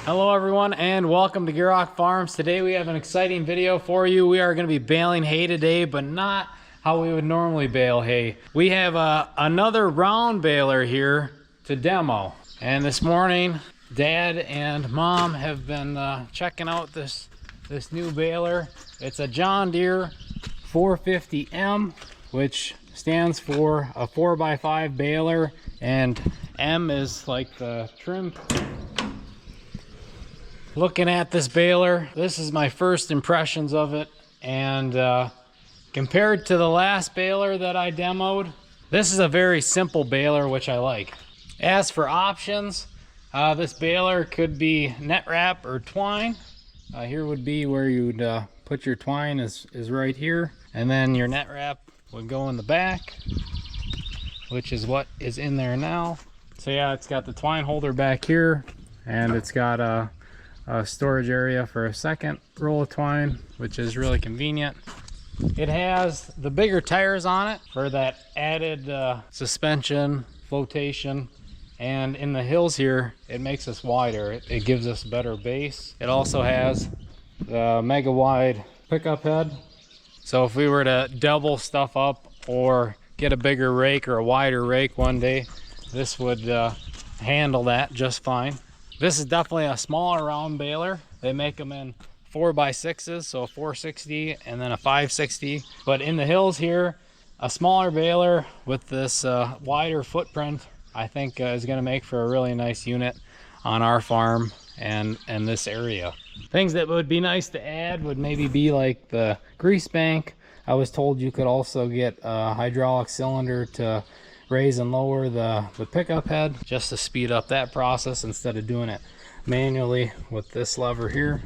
Hello everyone and welcome to Gierok Farms. Today we have an exciting video for you. We are going to be baling hay today, but not how we would normally bale hay. We have another round baler here to demo. And this morning, Dad and Mom have been checking out this new baler. It's a John Deere 450M, which stands for a 4x5 baler, and M is like the trim. Looking at this baler, this is my first impressions of it, and compared to the last baler that I demoed, this is a very simple baler, which I like. As for options, this baler could be net wrap or twine. Here would be where you'd put your twine is right here, and then your net wrap would go in the back, which is what is in there now. So yeah, it's got the twine holder back here, and it's got a storage area for a second roll of twine, which is really convenient. It has the bigger tires on it for that added suspension, flotation, and in the hills here it makes us wider. It gives us better base. It also has the mega wide pickup head, so if we were to double stuff up or get a bigger rake or a wider rake one day, this would handle that just fine. This is definitely a smaller round baler. They make them in 4x6s, so a 460 and then a 560. But in the hills here, a smaller baler with this wider footprint, I think is going to make for a really nice unit on our farm and this area. Things that would be nice to add would maybe be like the grease bank. I was told you could also get a hydraulic cylinder to raise and lower the pickup head, just to speed up that process instead of doing it manually with this lever here.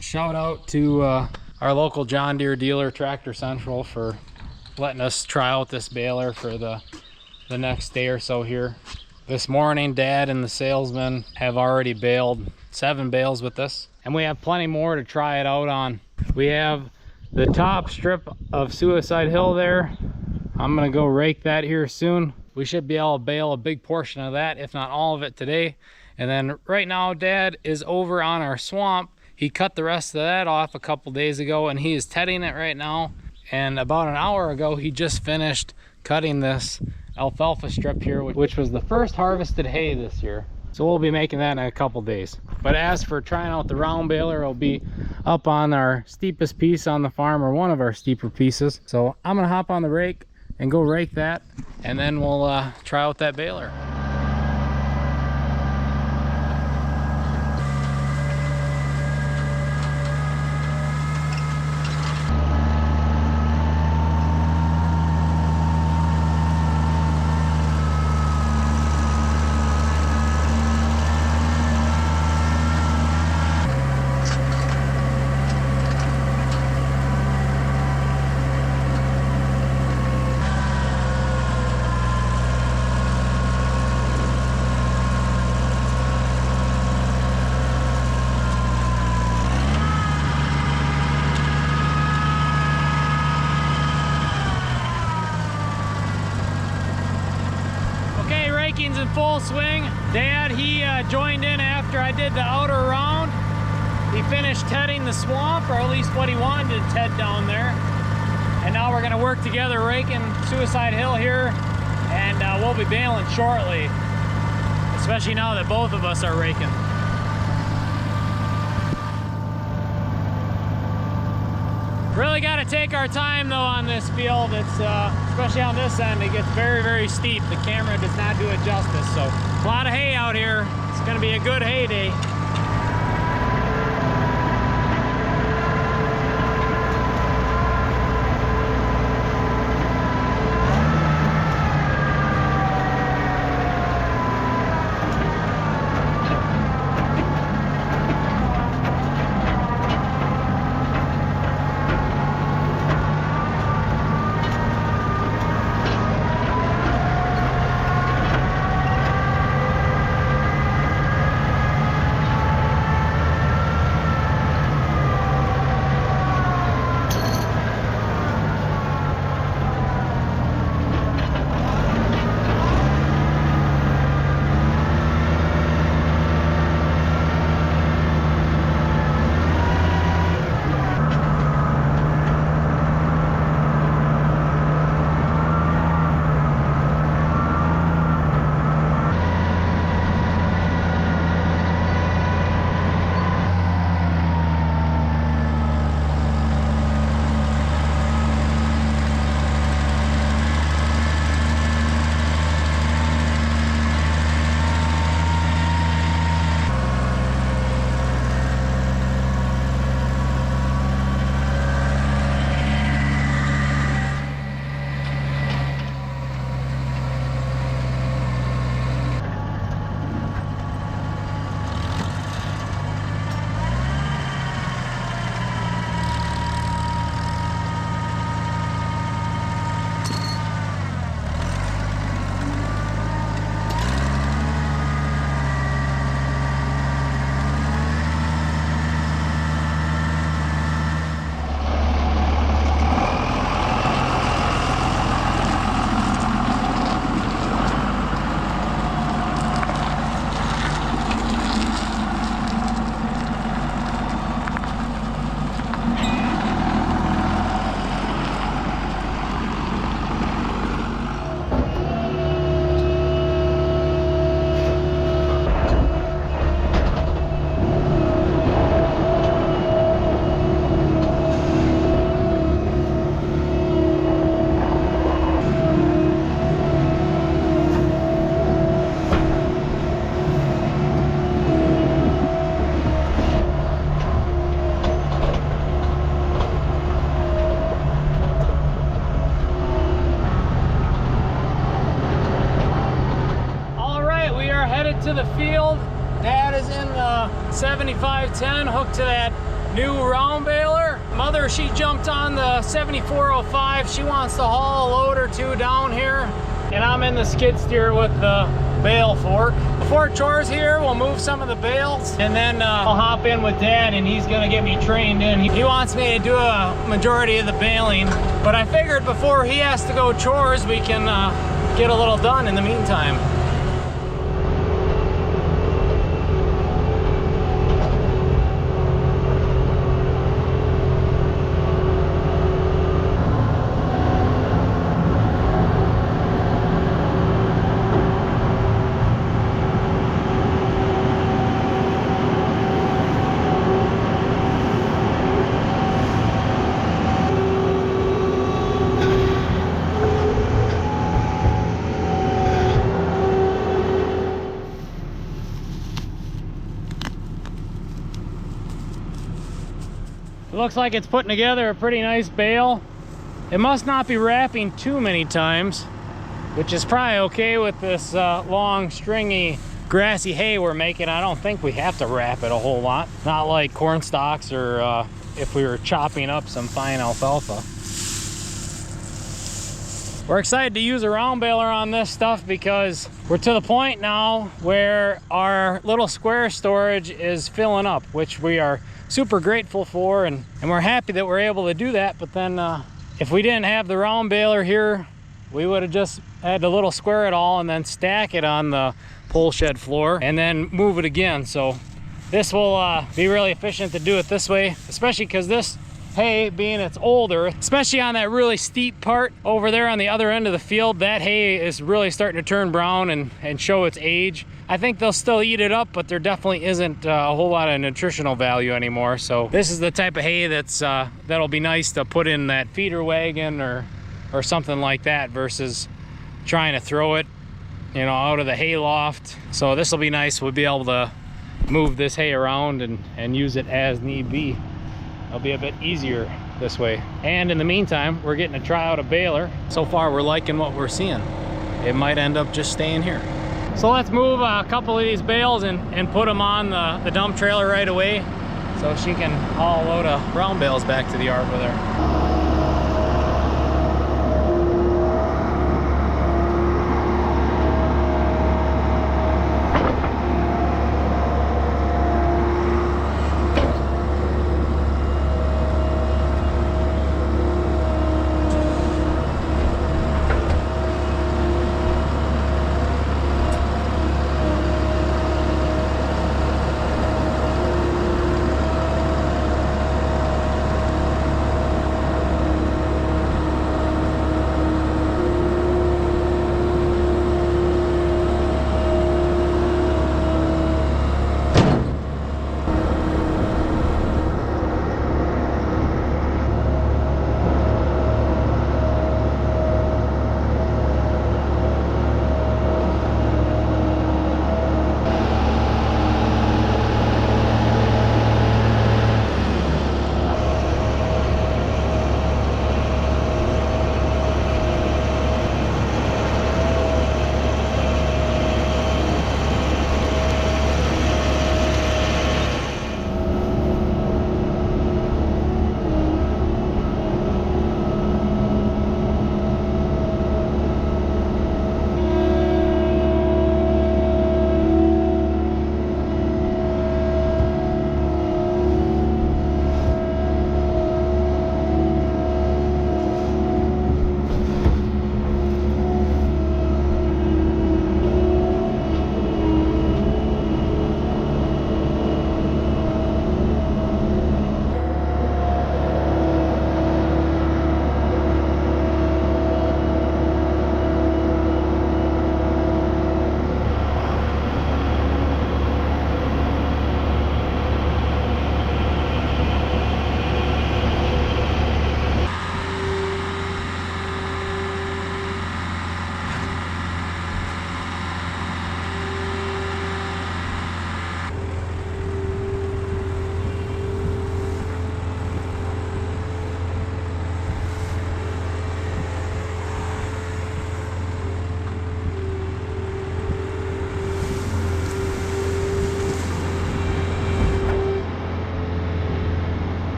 Shout out to our local John Deere dealer, Tractor Central, for letting us try out this baler for the next day or so here. This morning, Dad and the salesman have already baled 7 bales with this, and we have plenty more to try it out on. We have the top strip of Suicide Hill there. I'm gonna go rake that here soon. We should be able to bale a big portion of that, if not all of it, today. And then right now, Dad is over on our swamp. He cut the rest of that off a couple days ago, and he is tedding it right now. And about an hour ago, he just finished cutting this alfalfa strip here, which was the first harvested hay this year. So we'll be making that in a couple days. But as for trying out the round baler, it'll be up on our steepest piece on the farm, or one of our steeper pieces. So I'm gonna hop on the rake and go rake that, and then we'll try out that baler. Raking's in full swing. Dad, he joined in after I did the outer round. He finished tedding the swamp, or at least what he wanted to ted down there. And now we're gonna work together raking Suicide Hill here, and we'll be baling shortly, especially now that both of us are raking. Really got to take our time though on this field. It's especially on this end, it gets very, very steep. The camera does not do it justice. So a lot of hay out here. It's going to be a good hay day. to the field. Dad is in the 7510 hooked to that new round baler. Mother, she jumped on the 7405. She wants to haul a load or two down here. And I'm in the skid steer with the bale fork. Before chores here, we'll move some of the bales, and then I'll hop in with Dad, and he's gonna get me trained in. He wants me to do a majority of the baling, but I figured before he has to go chores, we can get a little done in the meantime. It looks like it's putting together a pretty nice bale. It must not be wrapping too many times, which is probably okay with this long, stringy, grassy hay we're making. I don't think we have to wrap it a whole lot. Not like corn stalks or if we were chopping up some fine alfalfa. We're excited to use a round baler on this stuff because we're to the point now where our little square storage is filling up, which we are super grateful for, and we're happy that we're able to do that. But then if we didn't have the round baler here, we would have just had to little square it all and then stack it on the pole shed floor and then move it again. So this will be really efficient to do it this way, especially because this hay, being it's older, especially on that really steep part over there on the other end of the field, that hay is really starting to turn brown and show its age. I think they'll still eat it up, but there definitely isn't a whole lot of nutritional value anymore. So this is the type of hay that's that'll be nice to put in that feeder wagon or something like that versus trying to throw it, you know, out of the hay loft. So this will be nice. We'll be able to move this hay around and use it as need be. It'll be a bit easier this way. And in the meantime, we're getting to try out a baler. So far, we're liking what we're seeing. It might end up just staying here. So let's move a couple of these bales and put them on the dump trailer right away so she can haul a load of round bales back to the yard with her.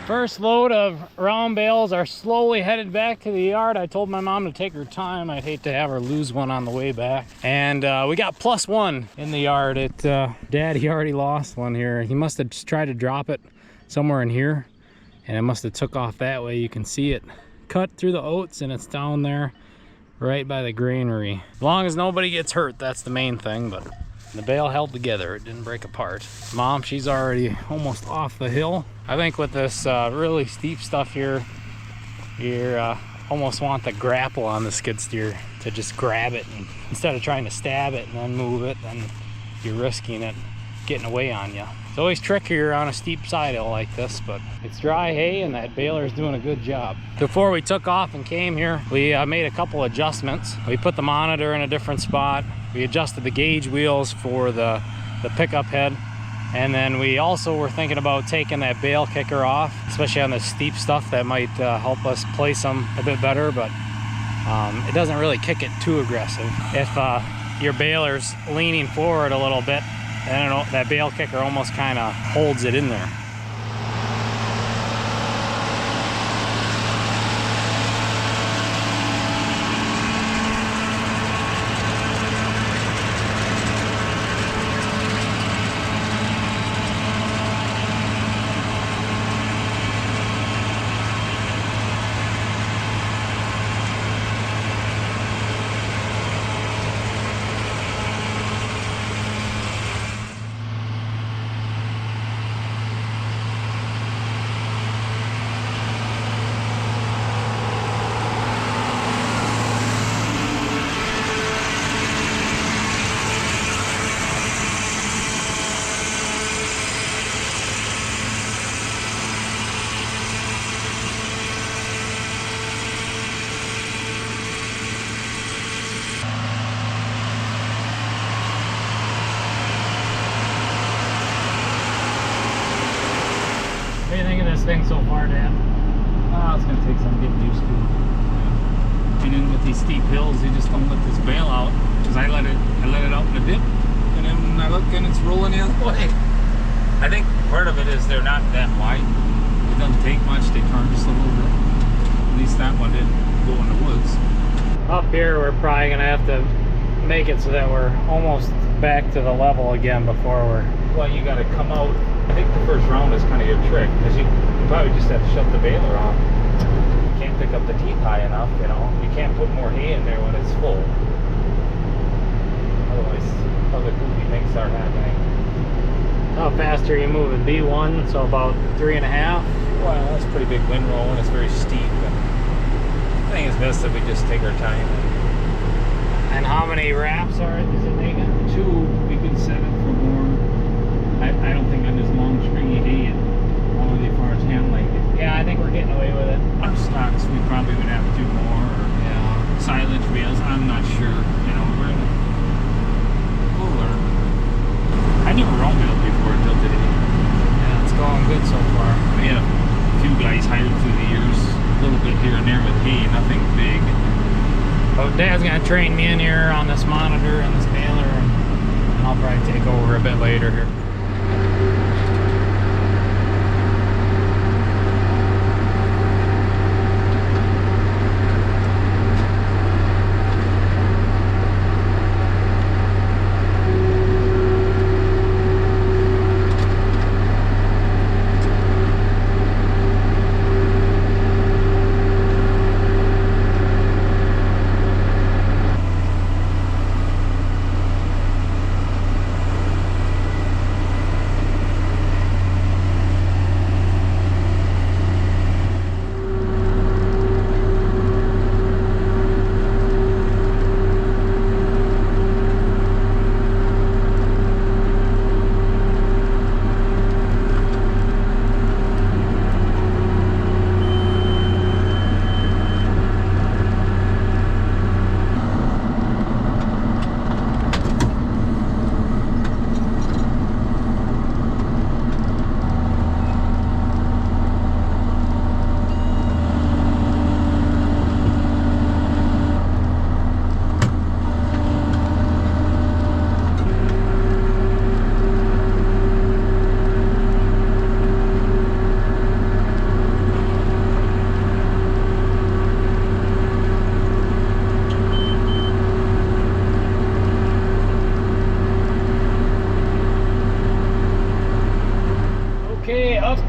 First load of round bales are slowly headed back to the yard. I told my mom to take her time. I'd hate to have her lose one on the way back. And we got +1 in the yard. Dad, he already lost one here. He must have tried to drop it somewhere in here, and it must have took off that way. You can see it cut through the oats, and it's down there right by the granary. As long as nobody gets hurt, that's the main thing. But the bale held together, it didn't break apart. Mom, she's already almost off the hill. I think with this really steep stuff here, you almost want the grapple on the skid steer to just grab it, and instead of trying to stab it and then move it, then you're risking it getting away on you. It's always trickier on a steep side hill like this, but it's dry hay and that baler's doing a good job. Before we took off and came here, we made a couple adjustments. We put the monitor in a different spot. We adjusted the gauge wheels for the pickup head. And then we also were thinking about taking that bale kicker off, especially on the steep stuff. That might help us place them a bit better, but it doesn't really kick it too aggressive. If your baler's leaning forward a little bit, then that bale kicker almost kind of holds it in there. What do you think of this thing so far, Dan? It's going to take some getting used to. Yeah. And then with these steep hills, you just don't let this bale out, because I let it out in the dip, and then when I look and it's rolling the other way. I think part of it is they're not that wide. It doesn't take much. They turn just a little bit. At least that one didn't go in the woods. Up here, we're probably going to have to make it so that we're almost back to the level again before we're... Well, you got to come out. I think the first round is kind of your trick, because you probably just have to shut the baler off. You can't pick up the teeth high enough, you know. You can't put more hay in there when it's full. Otherwise, other goofy things start happening. How fast are you moving? B1, so about 3.5? Well, that's a pretty big wind roll, and it's very steep. And I think it's best if we just take our time. And how many wraps is it making? 2, we can set it for more. I don't think on this long stringy hay and only as far as handling it. Yeah, I think we're getting away with it. Our stocks, we probably would have to do more. Or, yeah. Silage bales, I'm not sure. You know, we'll learn. I never round baled before until today. Yeah, it's going good so far. We have a few guys hired through the years, a little bit here and there with hay, nothing big. Well, Dad's gonna train me in here on this monitor and this baler, and I'll probably take over a bit later here.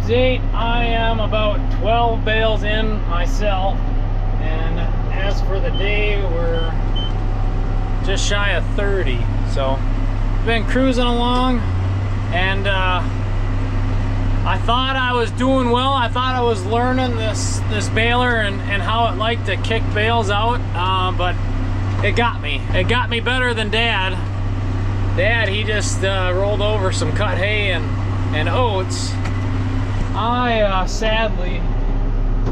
date, I am about 12 bales in myself, and as for the day, we're just shy of 30. So been cruising along, and I thought I was doing well. I thought I was learning this baler and how it liked to kick bales out, but it got me. It got me better than Dad. Dad, he just rolled over some cut hay and oats. I sadly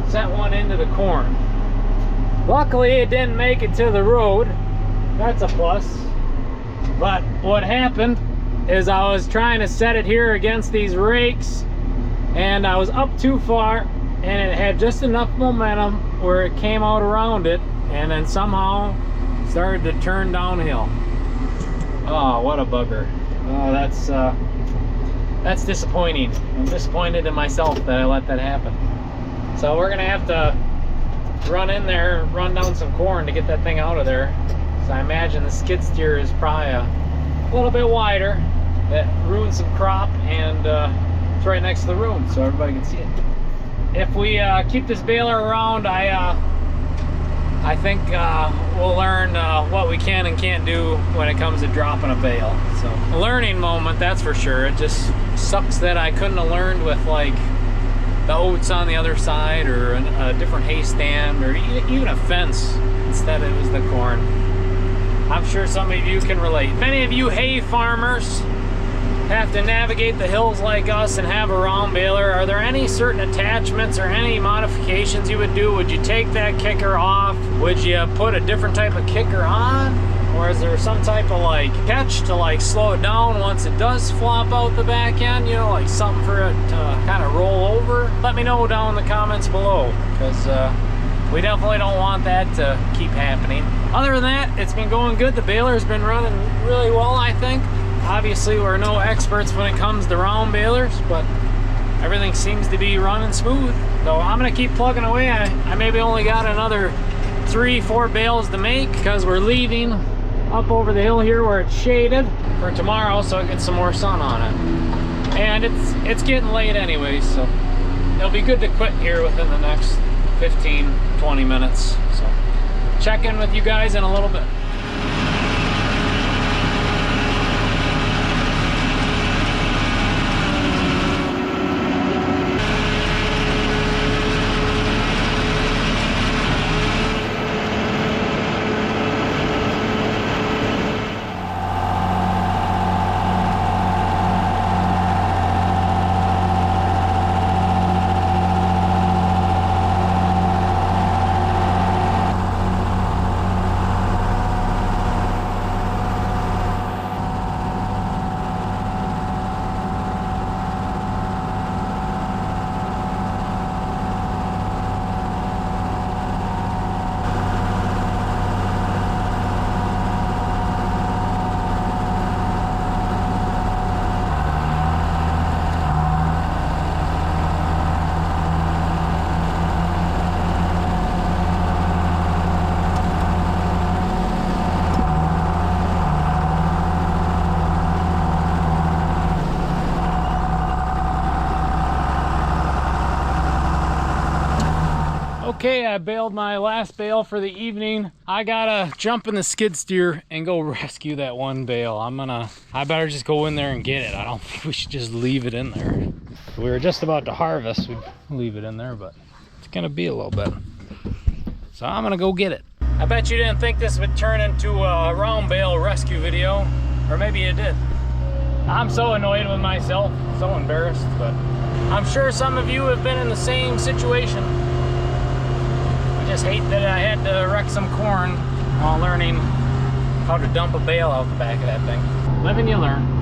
sent one into the corn. Luckily, it didn't make it to the road. That's a plus. But what happened is I was trying to set it here against these rakes, and I was up too far, and it had just enough momentum where it came out around it, and then somehow started to turn downhill. Oh, what a bugger. Oh, that's disappointing. I'm disappointed in myself that I let that happen. So we're gonna have to run in there, run down some corn to get that thing out of there. So I imagine the skid steer is probably a little bit wider. That ruined some crop, and it's right next to the room so everybody can see it. If we keep this baler around, I think we'll learn what we can and can't do when it comes to dropping a bale. So a learning moment, that's for sure. It just sucks that I couldn't have learned with like the oats on the other side, or a different hay stand, or even a fence instead it was the corn. I'm sure some of you can relate. If any of you hay farmers have to navigate the hills like us and have a round baler, are there any certain attachments or any modifications you would do? Would you take that kicker off? Would you put a different type of kicker on? Or is there some type of like catch to like slow it down once it does flop out the back end? You know, like something for it to kind of roll over? Let me know down in the comments below, because we definitely don't want that to keep happening. Other than that, it's been going good. The baler's been running really well, I think. Obviously, we're no experts when it comes to round balers, but everything seems to be running smooth. So I'm gonna keep plugging away. I maybe only got another 3-4 bales to make, because we're leaving up over the hill here where it's shaded for tomorrow, so it gets some more sun on it. And it's getting late anyway, so it'll be good to quit here within the next 15-20 minutes. So check in with you guys in a little bit. Okay, I baled my last bale for the evening. I gotta jump in the skid steer and go rescue that one bale. I better just go in there and get it. I don't think we should just leave it in there. If we were just about to harvest, we'd leave it in there, but it's gonna be a little bit. So I'm gonna go get it. I bet you didn't think this would turn into a round bale rescue video, or maybe it did. I'm so annoyed with myself, so embarrassed, but I'm sure some of you have been in the same situation. I just hate that I had to wreck some corn while learning how to dump a bale out the back of that thing. Live and you learn.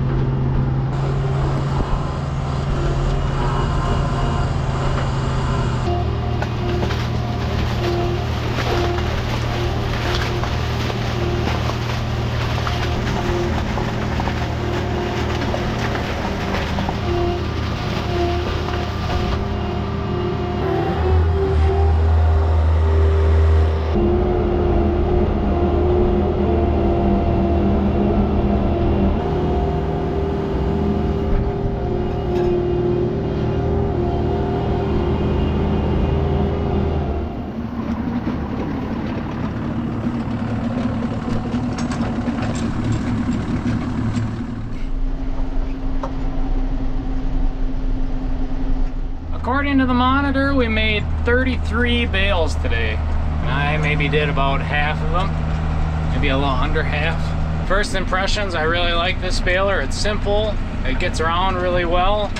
according to the monitor, we made 33 bales today. And I maybe did about half of them, maybe a little under half. First impressions, I really like this baler. It's simple, it gets around really well.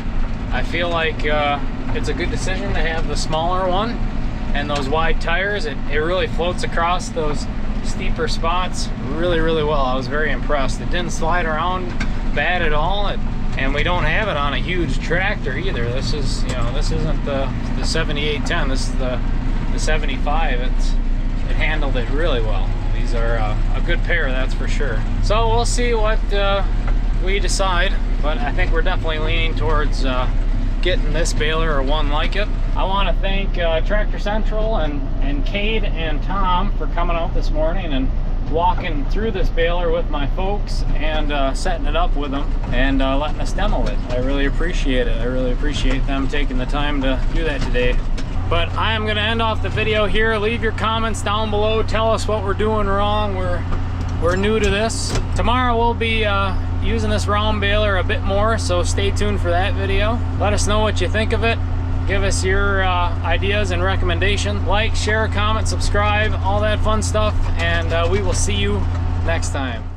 I feel like it's a good decision to have the smaller one and those wide tires. It really floats across those steeper spots really, really well. I was very impressed. It didn't slide around bad at all. And we don't have it on a huge tractor either. This is, you know, this isn't the 7810. This is the 75. It handled it really well. These are a good pair, that's for sure. So we'll see what we decide, but I think we're definitely leaning towards getting this baler or one like it. I want to thank Tractor Central and Cade and Tom for coming out this morning and walking through this baler with my folks and setting it up with them and letting us demo it. I really appreciate it. I really appreciate them taking the time to do that today. But I am going to end off the video here. Leave your comments down below. Tell us what we're doing wrong. We're new to this. Tomorrow we'll be using this round baler a bit more, so stay tuned for that video. Let us know what you think of it. Give us your ideas and recommendations. Like, share, comment, subscribe, all that fun stuff, and we will see you next time.